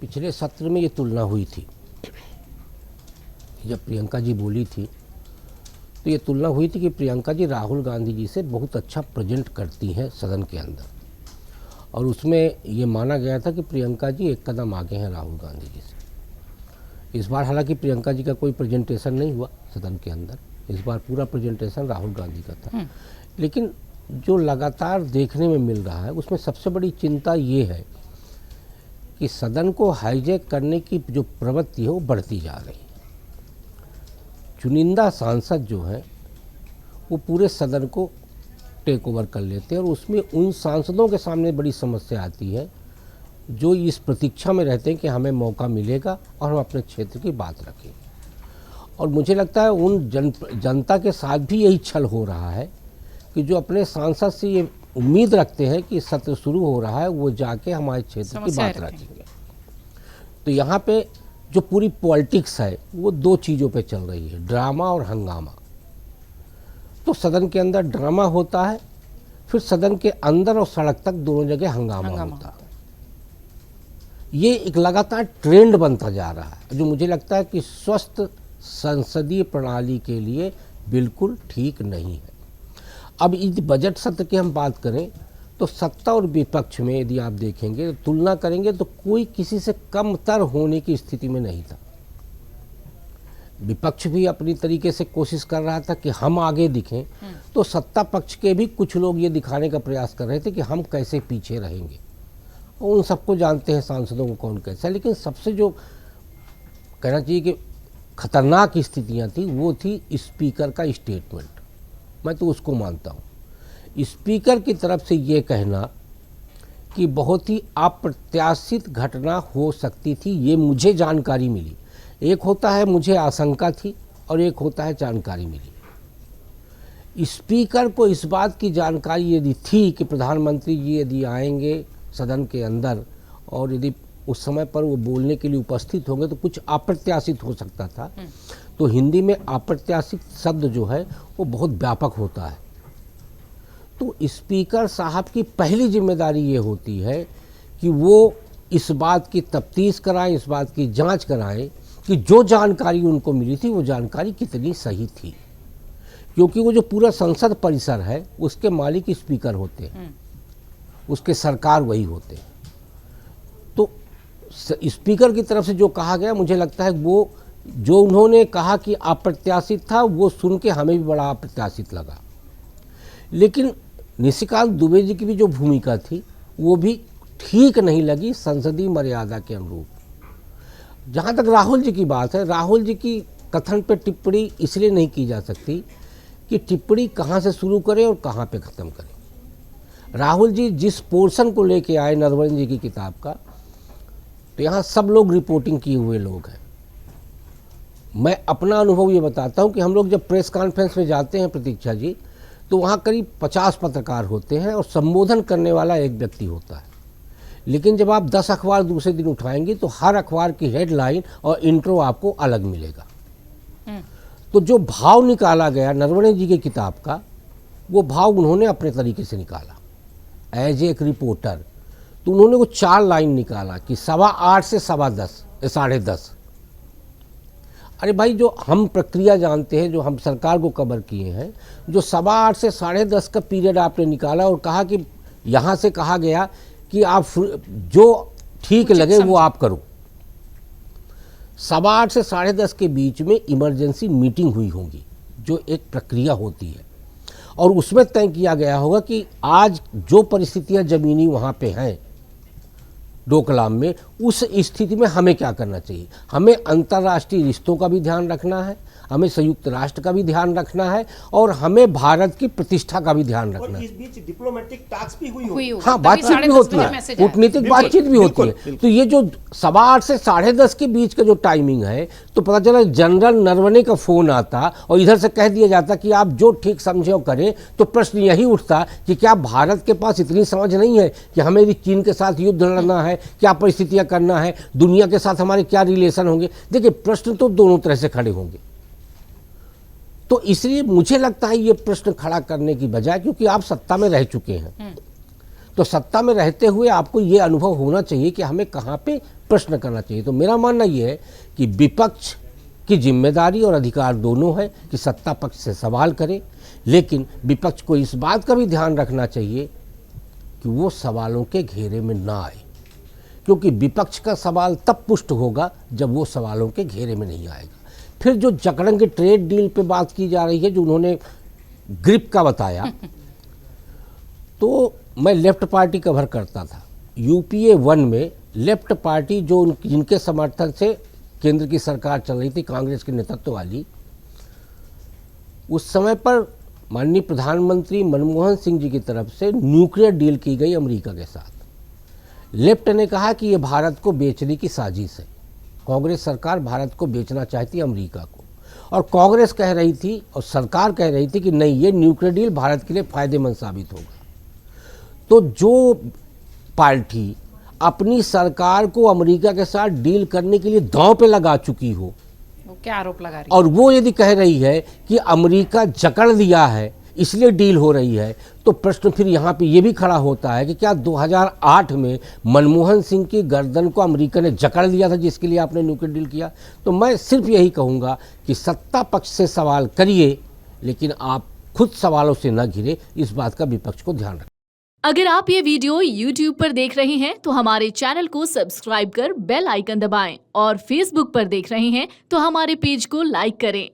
पिछले सत्र में ये तुलना हुई थी, जब प्रियंका जी बोली थी तो ये तुलना हुई थी कि प्रियंका जी राहुल गांधी जी से बहुत अच्छा प्रेजेंट करती हैं सदन के अंदर, और उसमें ये माना गया था कि प्रियंका जी एक कदम आगे हैं राहुल गांधी जी से। इस बार हालांकि प्रियंका जी का कोई प्रेजेंटेशन नहीं हुआ सदन के अंदर, इस बार पूरा प्रेजेंटेशन राहुल गांधी का था। लेकिन जो लगातार देखने में मिल रहा है उसमें सबसे बड़ी चिंता ये है कि सदन को हाईजैक करने की जो प्रवृत्ति है वो बढ़ती जा रही है। चुनिंदा सांसद जो हैं वो पूरे सदन को टेक ओवर कर लेते हैं, और उसमें उन सांसदों के सामने बड़ी समस्या आती है जो इस प्रतीक्षा में रहते हैं कि हमें मौका मिलेगा और हम अपने क्षेत्र की बात रखें। और मुझे लगता है उन जनता के साथ भी यही छल हो रहा है कि जो अपने सांसद से ये उम्मीद रखते हैं कि सत्र शुरू हो रहा है वो जाके हमारे क्षेत्र की बात रखेंगे। तो यहाँ पे जो पूरी पॉलिटिक्स है वो दो चीज़ों पे चल रही है, ड्रामा और हंगामा। तो सदन के अंदर ड्रामा होता है, फिर सदन के अंदर और सड़क तक दोनों जगह हंगामा होता है। ये एक लगातार ट्रेंड बनता जा रहा है जो मुझे लगता है कि स्वस्थ संसदीय प्रणाली के लिए बिल्कुल ठीक नहीं है। अब इस बजट सत्र की हम बात करें तो सत्ता और विपक्ष में यदि आप देखेंगे, तुलना करेंगे तो कोई किसी से कमतर होने की स्थिति में नहीं था। विपक्ष भी अपनी तरीके से कोशिश कर रहा था कि हम आगे दिखें, तो सत्ता पक्ष के भी कुछ लोग ये दिखाने का प्रयास कर रहे थे कि हम कैसे पीछे रहेंगे। उन सबको जानते हैं सांसदों को कौन कैसा, लेकिन सबसे जो कहना चाहिए कि खतरनाक स्थितियां थी वो थी स्पीकर का स्टेटमेंट। मैं तो उसको मानता हूँ। स्पीकर की तरफ से ये कहना कि बहुत ही अप्रत्याशित घटना हो सकती थी, ये मुझे जानकारी मिली। एक होता है मुझे आशंका थी और एक होता है जानकारी मिली। स्पीकर को इस बात की जानकारी यदि थी कि प्रधानमंत्री जी यदि आएंगे सदन के अंदर और यदि उस समय पर वो बोलने के लिए उपस्थित होंगे तो कुछ अप्रत्याशित हो सकता था। तो हिंदी में अप्रत्याशित शब्द जो है वो बहुत व्यापक होता है। तो स्पीकर साहब की पहली जिम्मेदारी ये होती है कि वो इस बात की तफ्तीश कराएं, इस बात की जांच कराएं कि जो जानकारी उनको मिली थी वो जानकारी कितनी सही थी, क्योंकि वो जो पूरा संसद परिसर है उसके मालिक स्पीकर होते हैं, उसके सरकार वही होते हैं। तो स्पीकर की तरफ से जो कहा गया, मुझे लगता है वो जो उन्होंने कहा कि अप्रत्याशित था वो सुन के हमें भी बड़ा अप्रत्याशित लगा। लेकिन निशिकांत दुबे जी की भी जो भूमिका थी वो भी ठीक नहीं लगी संसदीय मर्यादा के अनुरूप। जहाँ तक राहुल जी की बात है, राहुल जी की कथन पे टिप्पणी इसलिए नहीं की जा सकती कि टिप्पणी कहाँ से शुरू करें और कहाँ पे ख़त्म करें। राहुल जी जिस पोर्शन को लेके आए नरवणे जी की किताब का, तो यहाँ सब लोग रिपोर्टिंग किए हुए लोग हैं। मैं अपना अनुभव ये बताता हूँ कि हम लोग जब प्रेस कॉन्फ्रेंस में जाते हैं प्रतीक्षा जी, तो वहाँ करीब 50 पत्रकार होते हैं और संबोधन करने वाला एक व्यक्ति होता है। लेकिन जब आप 10 अखबार दूसरे दिन उठाएंगे तो हर अखबार की हेडलाइन और इंट्रो आपको अलग मिलेगा। तो जो भाव निकाला गया नरवणे जी की किताब का, वो भाव उन्होंने अपने तरीके से निकाला एज एक रिपोर्टर। तो उन्होंने वो 4 लाइन निकाला कि 8:15 से 10:10। अरे भाई, जो हम प्रक्रिया जानते हैं, जो हम सरकार को कवर किए हैं, जो 8:15 से 10:30 का पीरियड आपने निकाला और कहा कि यहाँ से कहा गया कि आप जो ठीक लगे वो आप करो। 8:15 से 10:30 के बीच में इमरजेंसी मीटिंग हुई होगी, जो एक प्रक्रिया होती है, और उसमें तय किया गया होगा कि आज जो परिस्थितियाँ ज़मीनी वहाँ पे हैं डोकलाम में, उस स्थिति में हमें क्या करना चाहिए। हमें अंतर्राष्ट्रीय रिश्तों का भी ध्यान रखना है, हमें संयुक्त राष्ट्र का भी ध्यान रखना है, और हमें भारत की प्रतिष्ठा का भी ध्यान रखना है। इस बीच डिप्लोमेटिक टास्क भी हुई हाँ, बातचीत भी होती है, कूटनीतिक बातचीत भी होती है। तो ये जो 8:15 से 10:30 के बीच का जो टाइमिंग है, तो पता चला जनरल नरवणे का फोन आता और इधर से कह दिया जाता कि आप जो ठीक समझे हो करें। तो प्रश्न यही उठता कि क्या भारत के पास इतनी समझ नहीं है कि हमें भी चीन के साथ युद्ध लड़ना है, क्या परिस्थितियां करना है, दुनिया के साथ हमारे क्या रिलेशन होंगे। देखिए, प्रश्न तो दोनों तरह से खड़े होंगे। तो इसलिए मुझे लगता है ये प्रश्न खड़ा करने की बजाय, क्योंकि आप सत्ता में रह चुके हैं, तो सत्ता में रहते हुए आपको ये अनुभव होना चाहिए कि हमें कहाँ पे प्रश्न करना चाहिए। तो मेरा मानना ये है कि विपक्ष की जिम्मेदारी और अधिकार दोनों है कि सत्ता पक्ष से सवाल करे, लेकिन विपक्ष को इस बात का भी ध्यान रखना चाहिए कि वो सवालों के घेरे में ना आए, क्योंकि विपक्ष का सवाल तब पुष्ट होगा जब वो सवालों के घेरे में नहीं आएगा। फिर जो जकड़न के ट्रेड डील पे बात की जा रही है, जो उन्होंने ग्रिप का बताया, तो मैं लेफ्ट पार्टी कवर करता था। यूपीए 1 में लेफ्ट पार्टी जो जिनके समर्थन से केंद्र की सरकार चल रही थी, कांग्रेस के नेतृत्व वाली, उस समय पर माननीय प्रधानमंत्री मनमोहन सिंह जी की तरफ से न्यूक्लियर डील की गई अमेरिका के साथ। लेफ्ट ने कहा कि ये भारत को बेचने की साजिश है। कांग्रेस सरकार भारत को बेचना चाहती है अमेरिका को, और कांग्रेस कह रही थी और सरकार कह रही थी कि नहीं, ये न्यूक्लियर डील भारत के लिए फायदेमंद साबित होगा। तो जो पार्टी अपनी सरकार को अमेरिका के साथ डील करने के लिए दांव पे लगा चुकी हो, वो क्या आरोप लगा रही है? और वो यदि कह रही है कि अमेरिका जकड़ लिया है इसलिए डील हो रही है, तो प्रश्न फिर यहाँ पे ये भी खड़ा होता है कि क्या 2008 में मनमोहन सिंह की गर्दन को अमेरिका ने जकड़ लिया था जिसके लिए आपने न्यूक्लियर डील किया? तो मैं सिर्फ यही कहूँगा कि सत्ता पक्ष से सवाल करिए, लेकिन आप खुद सवालों से न घिरे, इस बात का विपक्ष को ध्यान रखें। अगर आप ये वीडियो YouTube पर देख रहे हैं तो हमारे चैनल को सब्सक्राइब कर बेल आइकन दबाएं, और Facebook पर देख रहे हैं तो हमारे पेज को लाइक करें।